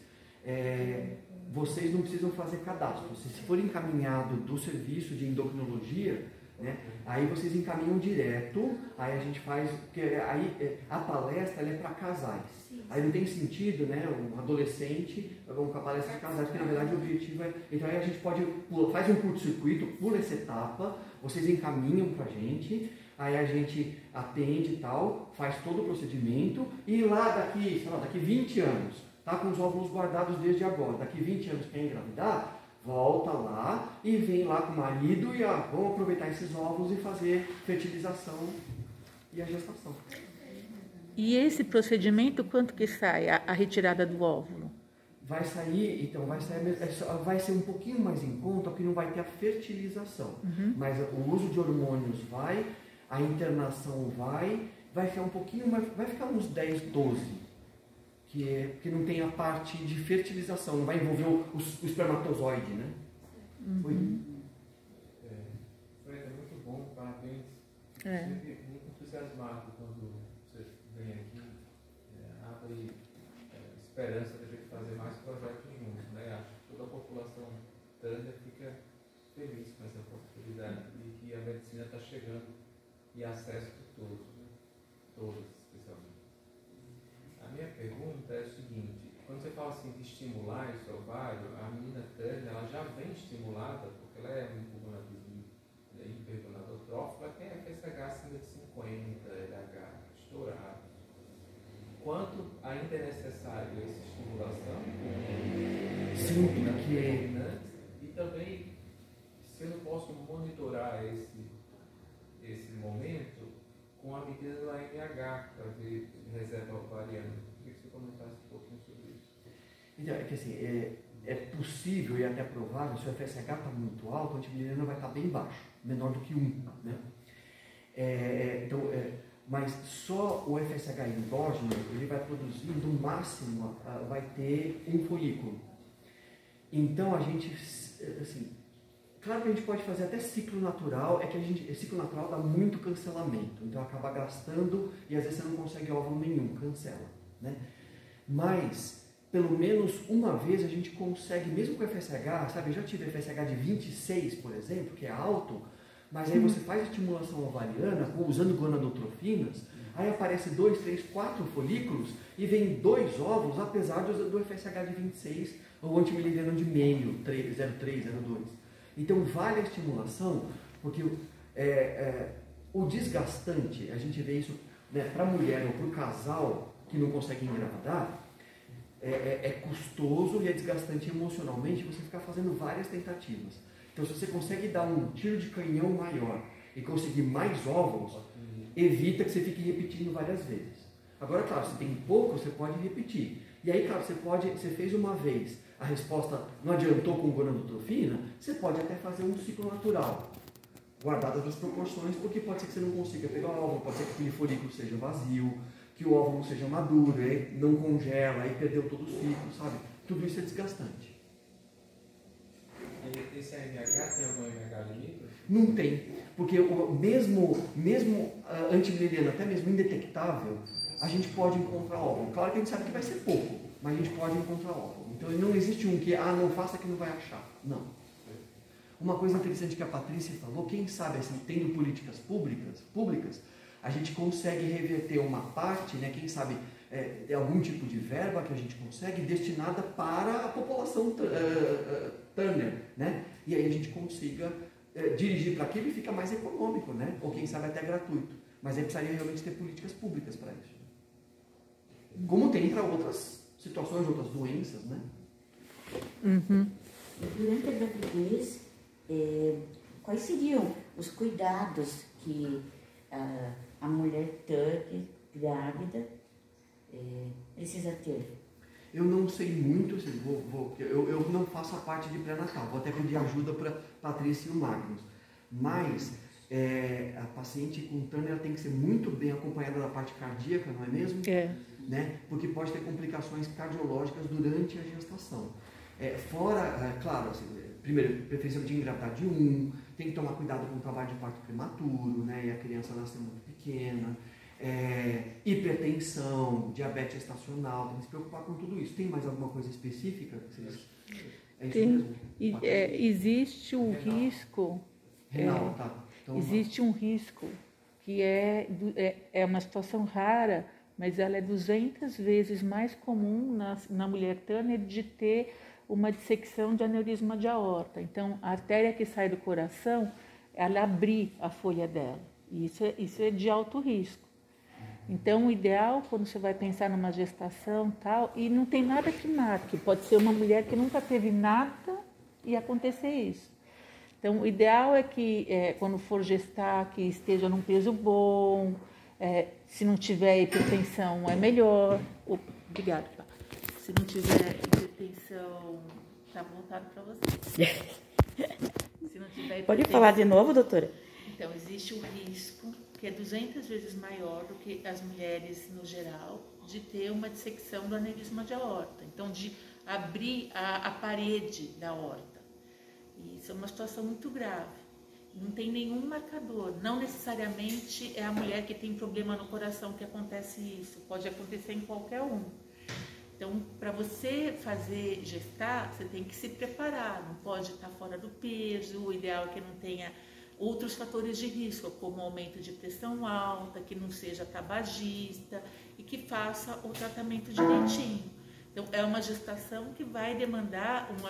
vocês não precisam fazer cadastro. Se for encaminhado do serviço de endocrinologia, né, aí vocês encaminham direto, aí a gente faz, porque aí a palestra ela é para casais. Sim. Aí não tem sentido, né, um adolescente com a palestra de casais, porque na verdade o objetivo é... Então aí a gente faz um curto-circuito, pula essa etapa, vocês encaminham para a gente, aí a gente atende e tal, faz todo o procedimento, e lá daqui, sei lá, daqui 20 anos, tá com os óvulos guardados desde agora, daqui 20 anos quer engravidar, volta lá e vem lá com o marido e vamos aproveitar esses óvulos e fazer fertilização e a gestação. E esse procedimento, quanto que sai a retirada do óvulo? Vai sair, então, vai ser um pouquinho mais em conta, porque não vai ter a fertilização. Mas o uso de hormônios vai, a internação vai ficar um pouquinho mais, vai ficar uns 10, 12. Que não tem a parte de fertilização, não vai envolver o espermatozoide, né? Foi muito bom, parabéns. Sempre muito entusiasmado quando você vem aqui, abre esperança de a gente fazer mais projetos juntos, né? Acho que toda a população tânia fica feliz com essa possibilidade de que a medicina está chegando e acesso de todos, né? Todos. A minha pergunta é o seguinte: quando você fala assim de estimular esse ovário, a menina tânia ela já vem estimulada, porque ela é um hipergonadotrófico, ela tem FSH acima de 50, LH estourado. Quanto ainda é necessário essa estimulação? Sim, porque... E também, se eu não posso monitorar esse momento com a medida do AMH, para ver reserva ovariana. Queria que você comentasse um pouquinho sobre isso. Então, é que assim, é possível e até provável, se o FSH está muito alto, a antimileriana vai estar bem baixo, menor do que 1. Né? Mas só o FSH endógeno, ele vai produzir, no máximo, vai ter um folículo. Então, a gente, assim, claro que a gente pode fazer até ciclo natural, ciclo natural dá muito cancelamento, então acaba gastando e às vezes você não consegue óvulo nenhum, cancela, né? Mas, pelo menos uma vez a gente consegue, mesmo com FSH, sabe, eu já tive FSH de 26, por exemplo, que é alto, mas aí você faz estimulação ovariana usando gonadotrofinas, aí aparece 2, 3, 4 folículos e vem 2 óvulos, apesar do FSH de 26 ou antimileriano de meio, 0,3, 0,2. Então vale a estimulação, porque o desgastante, a gente vê isso, né, para a mulher ou para o casal que não consegue engravidar, é custoso e é desgastante emocionalmente você ficar fazendo várias tentativas. Então se você consegue dar um tiro de canhão maior e conseguir mais óvulos, evita que você fique repetindo várias vezes. Agora, claro, se tem pouco, você pode repetir. E aí, claro, você fez uma vez, a resposta não adiantou com gonadotrofina, você pode até fazer um ciclo natural, guardadas as proporções, porque pode ser que você não consiga pegar o óvulo, pode ser que aquele folículo seja vazio, que o óvulo seja maduro, aí não congela, aí perdeu todo o ciclo, sabe? Tudo isso é desgastante. E esse AMH tem algum AMH limite? Não tem, porque mesmo antimileriano, até mesmo indetectável, a gente pode encontrar óvulo. Claro que a gente sabe que vai ser pouco, mas a gente pode encontrar óvulo. Então não existe um que, não faça que não vai achar. Não. Uma coisa interessante que a Patrícia falou, quem sabe, assim, tendo políticas públicas, a gente consegue reverter uma parte, né, quem sabe, algum tipo de verba que a gente consegue destinada para a população Turner, né? E aí a gente consiga dirigir para aquilo e fica mais econômico, né? Ou quem sabe até gratuito. Mas aí precisaria realmente ter políticas públicas para isso. Como tem para outras situações, outras doenças, né? Durante a gravidez, quais seriam os cuidados que a mulher grávida precisa ter? Eu não sei muito, assim, eu não faço a parte de pré-natal, vou até pedir ajuda para Patrícia e o Magnus. Mas a paciente com Turner tem que ser muito bem acompanhada da parte cardíaca, não é mesmo? Né? Porque pode ter complicações cardiológicas durante a gestação. Claro, assim, primeiro, preferência de engravidar de tem que tomar cuidado com o trabalho de parto prematuro, né? E a criança nascer muito pequena. Hipertensão, diabetes gestacional, tem que se preocupar com tudo isso. Tem mais alguma coisa específica? É isso mesmo? Existe um risco. Renal, tá. Então, existe um risco que é uma situação rara, mas ela é 200 vezes mais comum na mulher Turner de ter uma dissecção de aneurisma de aorta. Então, a artéria que sai do coração, ela abrir a folha dela. E isso é de alto risco. Então, o ideal, quando você vai pensar numa gestação tal, e não tem nada que marque, pode ser uma mulher que nunca teve nada e acontecer isso. Então, o ideal é que, quando for gestar, que esteja num peso bom, se não tiver hipertensão, é melhor. Obrigada, pá. Se não tiver hipertensão, está voltado para você. Se não tiver hipertensão, pode falar de novo, doutora? Então, existe um risco que é 200 vezes maior do que as mulheres no geral, de ter uma dissecção do aneurisma de aorta. Então, de abrir a parede da aorta. E isso é uma situação muito grave. Não tem nenhum marcador. Não necessariamente é a mulher que tem problema no coração que acontece isso. Pode acontecer em qualquer um. Então, para você gestar, você tem que se preparar. Não pode estar fora do peso. O ideal é que não tenha outros fatores de risco, como aumento de pressão alta, que não seja tabagista e que faça o tratamento direitinho. Então, é uma gestação que vai demandar um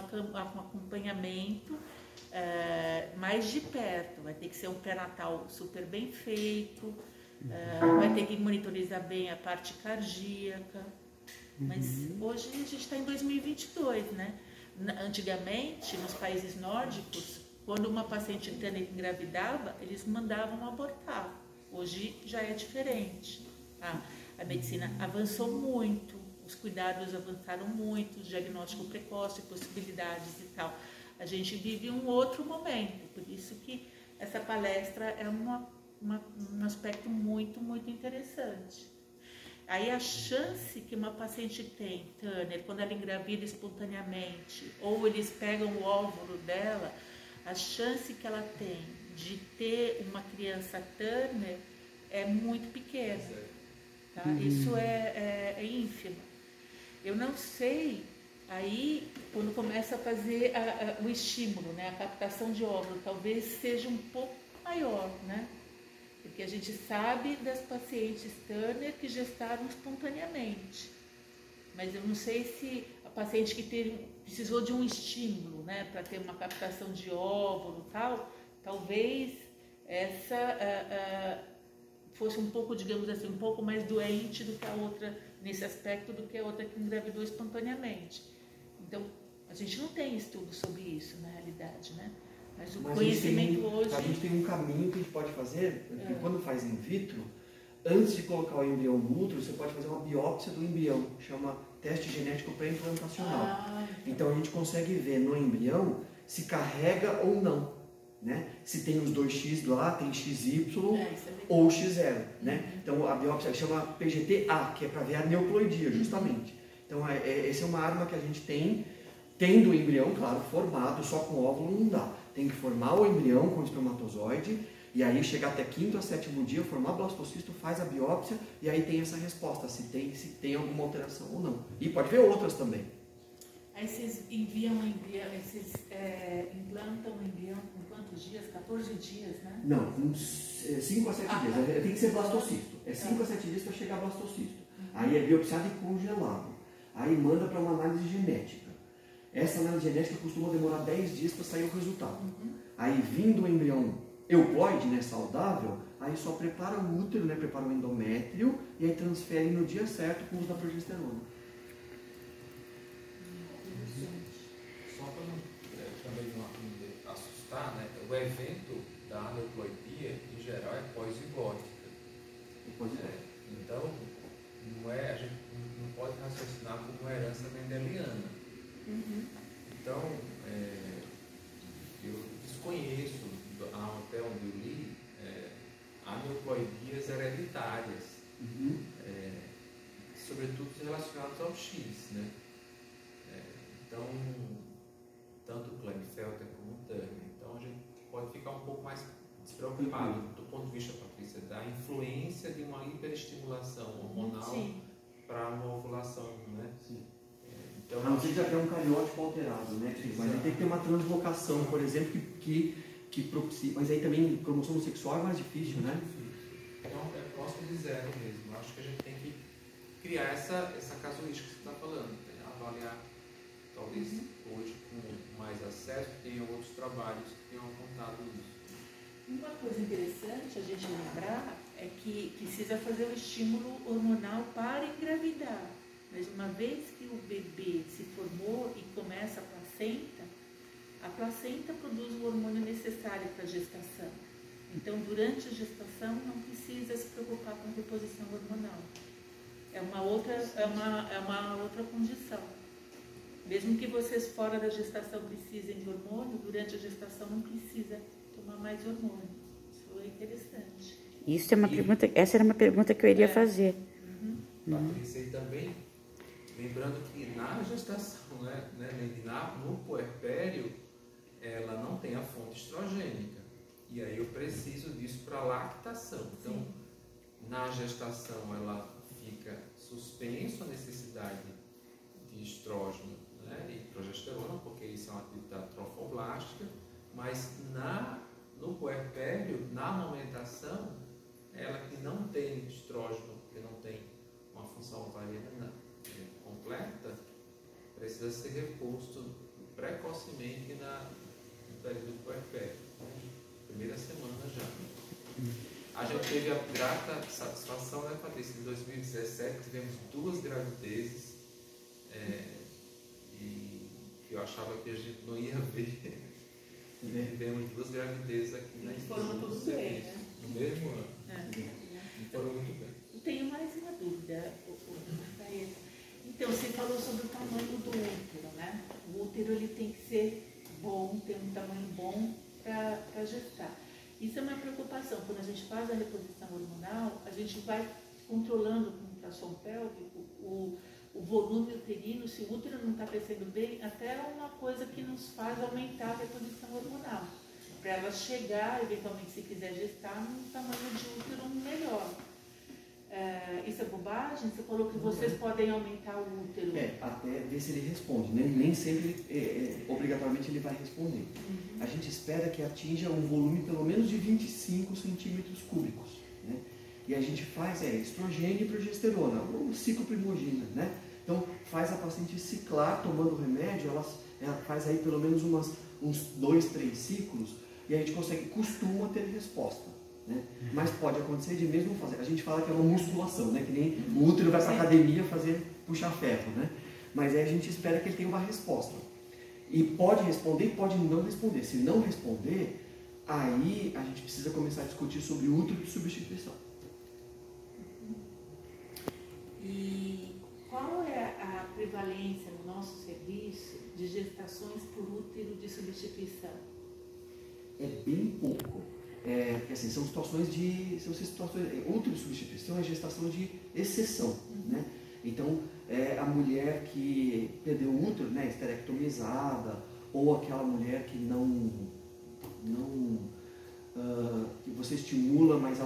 acompanhamento mais de perto. Vai ter que ser um pré-natal super bem feito, vai ter que monitorizar bem a parte cardíaca. Mas hoje a gente está em 2022, né? Antigamente, nos países nórdicos, quando uma paciente engravidava, eles mandavam abortar. Hoje já é diferente. A medicina avançou muito, os cuidados avançaram muito, o diagnóstico precoce, possibilidades e tal. A gente vive um outro momento, por isso que essa palestra é um aspecto muito, muito interessante. Aí a chance que uma paciente tem, Turner, quando ela engravida espontaneamente, ou eles pegam o óvulo dela, a chance que ela tem de ter uma criança Turner é muito pequena. Tá? Isso é ínfimo. Eu não sei, aí, quando começa a fazer o estímulo, né, a captação de óvulo, talvez seja um pouco maior, né? Porque a gente sabe das pacientes Turner que gestaram espontaneamente. Mas eu não sei se a paciente que precisou de um estímulo, né, para ter uma captação de óvulo e tal, talvez essa fosse um pouco, digamos assim, um pouco mais doente do que a outra, nesse aspecto, do que a outra que engravidou espontaneamente. Então, a gente não tem estudo sobre isso, na realidade, né? Mas o conhecimento hoje... A gente tem um caminho que a gente pode fazer, que quando faz in vitro, antes de colocar o embrião no útero, você pode fazer uma biópsia do embrião, chama teste genético pré-implantacional. Então a gente consegue ver no embrião se carrega ou não, né? Se tem os 2X lá, tem XY ou X0, né? Então a biópsia chama PGT-A, que é para ver a neoploidia, justamente. Então essa é uma arma que a gente tem, tendo o embrião, claro, formado, só com óvulo não dá. Tem que formar o embrião com o espermatozoide, e aí chegar até 5º a 7º dia, formar blastocisto, faz a biópsia, e aí tem essa resposta, se tem alguma alteração ou não. E pode ver outras também. Aí vocês enviam o embrião, vocês implantam o embrião com quantos dias? 14 dias, né? Não, uns 5 a 7 dias. Tem que ser blastocisto. 5 a 7 dias para chegar blastocisto. Aí é biopsiado e congelado. Aí manda para uma análise genética. Essa análise genética costuma demorar 10 dias para sair o resultado. Aí, vindo o embrião euploide, né, saudável, aí só prepara o útero, né, prepara o endométrio e aí transfere no dia certo com o uso da progesterona. Só para também não assustar, né, o evento da aneuploidia, em geral, é pós-zigótica. Então, a gente não pode raciocinar como uma herança mendeliana. Então, eu desconheço, até onde eu li, aneuploidias hereditárias, sobretudo relacionadas ao X, né? Então, tanto o Klinefelter como o Turner. Então a gente pode ficar um pouco mais despreocupado do ponto de vista, Patrícia, da influência de uma hiperestimulação hormonal para uma ovulação, né? Sim. Então, a não ser que já tenha um cariótipo alterado, né? Mas aí tem que ter uma translocação, por exemplo, que propicia. Mas aí também, cromossomo sexual é mais difícil, né? Então é próximo de zero mesmo. Acho que a gente tem que criar essa casuística que você está falando, avaliar, talvez hoje com mais acesso, tenham outros trabalhos que tenham apontado isso. Uma coisa interessante a gente lembrar é que precisa fazer o estímulo hormonal para engravidar. Mas uma vez que o bebê se formou e começa a placenta produz o hormônio necessário para a gestação. Então, durante a gestação, não precisa se preocupar com reposição hormonal. É uma outra condição. Mesmo que vocês fora da gestação precisem de hormônio, durante a gestação não precisa tomar mais hormônio. Isso é interessante. Isso é uma pergunta, essa era uma pergunta que eu iria fazer. Patrícia, e também, lembrando que na gestação, no puerpério, ela não tem a fonte estrogênica. E aí eu preciso disso para lactação. Então, na gestação, ela fica suspenso a necessidade de estrógeno, né, e progesterona, porque isso é uma atividade trofoblástica, mas no puerpério, na amamentação, ela que não tem estrógeno, porque não tem uma função ovariana completa, precisa ser reposto precocemente no período do puerpério, primeira semana já. A gente teve a grata satisfação, né, Patrícia? Em 2017 tivemos 2 gravidezes e eu achava que a gente não ia ver. Tivemos 2 gravidezes aqui na foram tudo bem, né? No mesmo ano. E foram muito bem. Eu tenho mais uma dúvida. Então, você falou sobre o tamanho do útero, né? O útero ele tem que ser bom, ter um tamanho bom para gestar. Isso é uma preocupação. Quando a gente faz a reposição hormonal, a gente vai controlando com o ultrassom pélvico o volume uterino. Se o útero não está crescendo bem, até é uma coisa que nos faz aumentar a reposição hormonal. Para ela chegar, eventualmente, se quiser gestar, num tamanho de útero melhor. Isso é bobagem? Você falou que vocês podem aumentar o útero. Até ver se ele responde, né? Nem sempre, obrigatoriamente, ele vai responder. A gente espera que atinja um volume pelo menos de 25 centímetros cúbicos, né? E a gente faz estrogênio e progesterona, o ciclo primogênito, né? Então, faz a paciente ciclar tomando o remédio, ela faz aí pelo menos uns 2, 3 ciclos, e a gente costuma ter resposta. Né? Mas pode acontecer de mesmo fazer. A gente fala que é uma musculação, né? Que nem o útero vai para a academia puxar ferro, né? Mas aí a gente espera que ele tenha uma resposta. E pode responder e pode não responder. Se não responder, aí a gente precisa começar a discutir sobre o útero de substituição. E qual é a prevalência no nosso serviço de gestações por útero de substituição? É bem pouco. Assim, são situações útero de substituição é gestação de exceção, né? Então, a mulher que perdeu o útero, né, esterectomizada, ou aquela mulher que que você estimula, mas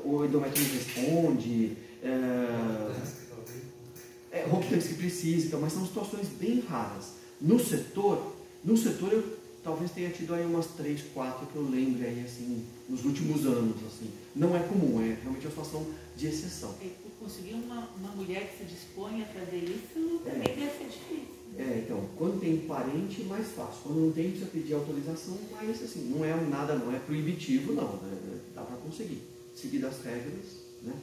o endométrio não responde, rompedores que precisa, então, mas são situações bem raras. No setor eu talvez tenha tido aí umas 3, 4 que eu lembro aí, assim, nos últimos anos, assim. Não é comum, é realmente uma situação de exceção. Conseguir uma mulher que se dispõe a fazer isso também deve ser difícil. Então, quando tem parente, mais fácil. Quando não tem, precisa pedir autorização, mas assim, não é proibitivo, não, né? Dá para conseguir. Seguir as regras, né?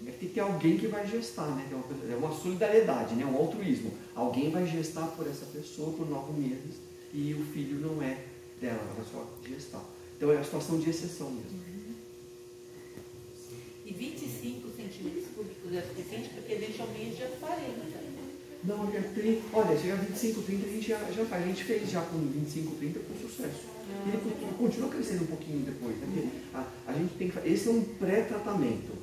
É que tem que ter alguém que vai gestar, né? É uma solidariedade, né? Um altruísmo. Alguém vai gestar por essa pessoa por 9 meses e o filho não é dela, ela vai só gestar. Então é uma situação de exceção mesmo. E 25 centímetros cúbicos é suficiente porque deixa o mês de 40. Não, olha, chega a 25, 30 a gente já faz. A gente fez já com 25, 30 com sucesso. E ele continua crescendo um pouquinho depois. Né? A gente tem que, esse é um pré-tratamento.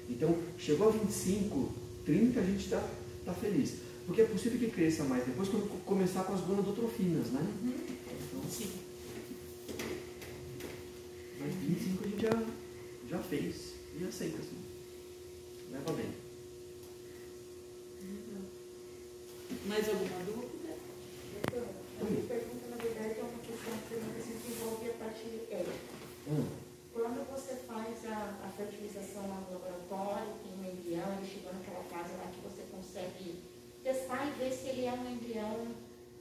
Então, chegou a 25, 30, a gente está feliz. Porque é possível que cresça mais depois quando começar com as gonadotrofinas, né? Então, Sim. mas 25 a gente já fez e aceita, assim. Leva bem. Mais alguma dúvida? A minha pergunta, na verdade, é uma questão que envolve a parte ética. Quando você faz a fertilização lá no laboratório, tem um embrião, ele chegou naquela fase lá que você consegue testar e ver se ele é um embrião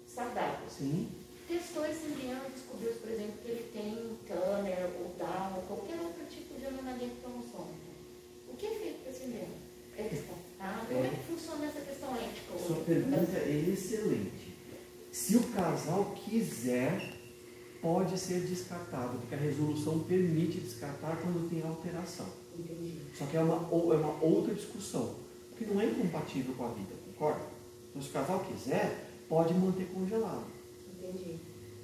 saudável. Sim. Testou esse embrião e descobriu, por exemplo, que ele tem Turner ou Down ou qualquer outro tipo de anomalia cromossômica. O que é feito com esse embrião? É descartado? Como é que funciona essa questão ética? Sua pergunta é excelente. Se o casal quiser, pode ser descartado, porque a resolução permite descartar quando tem alteração. Entendi. Só que é uma outra discussão, que não é incompatível com a vida, concorda? Então, se o casal quiser, pode manter congelado. Entendi.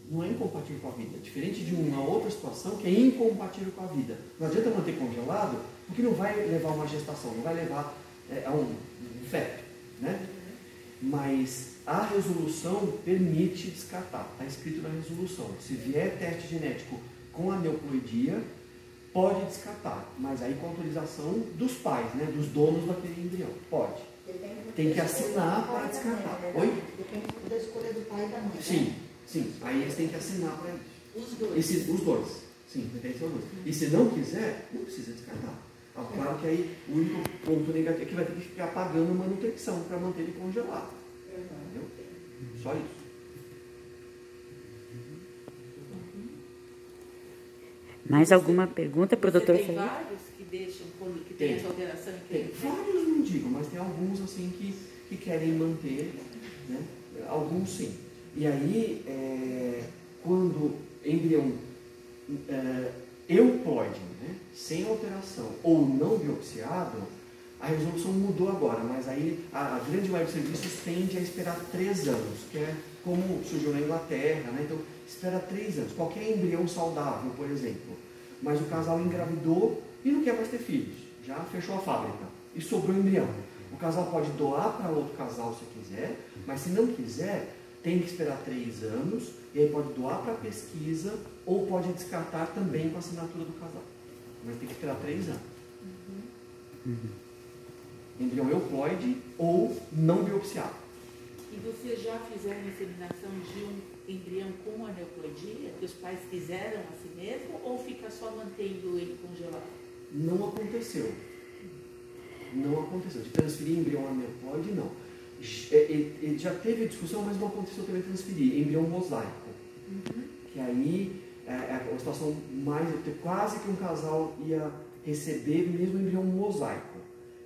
Não é incompatível com a vida. Diferente de uma outra situação que é incompatível com a vida. Não adianta manter congelado, porque não vai levar a uma gestação, não vai levar a um feto, né? Mas a resolução permite descartar. Está escrito na resolução. Se vier teste genético com aneuploidia, pode descartar. Mas aí com autorização dos pais, né? Dos donos daquele embrião. Pode. Tem que assinar para descartar. Oi? Depende da escolha do pai e da mãe. Sim, sim. Aí eles têm que assinar para isso. Os dois. Os dois. Sim, tem que ser os dois. E se não quiser, não precisa descartar. Claro que aí o único ponto negativo é que vai ter que ficar pagando manutenção para manter ele congelado. Entendeu? Só isso. Mais alguma pergunta para o doutor Tem Felipe? vários que deixam, que tem essa alteração e Tem vários, não digo, mas tem alguns assim que querem manter, né? Alguns sim. E aí, quando embrião euploide, né? Sem alteração ou não biopsiado, a resolução mudou agora, mas aí a grande maioria dos serviços tende a esperar 3 anos, que é como surgiu na Inglaterra, né? Então espera 3 anos. Qualquer embrião saudável, por exemplo, mas o casal engravidou e não quer mais ter filhos, já fechou a fábrica e sobrou embrião. O casal pode doar para outro casal se quiser, mas se não quiser, tem que esperar 3 anos e aí pode doar para pesquisa ou pode descartar também com a assinatura do casal. Mas tem que esperar 3 anos. Embrião euploide ou não biopsiado. E vocês já fizeram inseminação de um embrião com aneuploidia, que os pais fizeram a si mesmo, ou fica só mantendo ele congelado? Não aconteceu. Não aconteceu. De transferir embrião aneuploide, não. Já teve discussão, mas não aconteceu também transferir embrião mosaico. Que aí é uma situação mais... Quase que um casal ia receber mesmo embrião mosaico.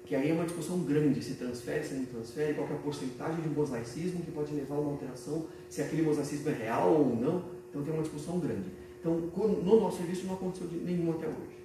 Que aí é uma discussão grande, se transfere, se não transfere, qual que é a porcentagem de mosaicismo que pode levar a uma alteração, se aquele mosaicismo é real ou não. Então tem uma discussão grande. Então, no nosso serviço não aconteceu nenhum até hoje.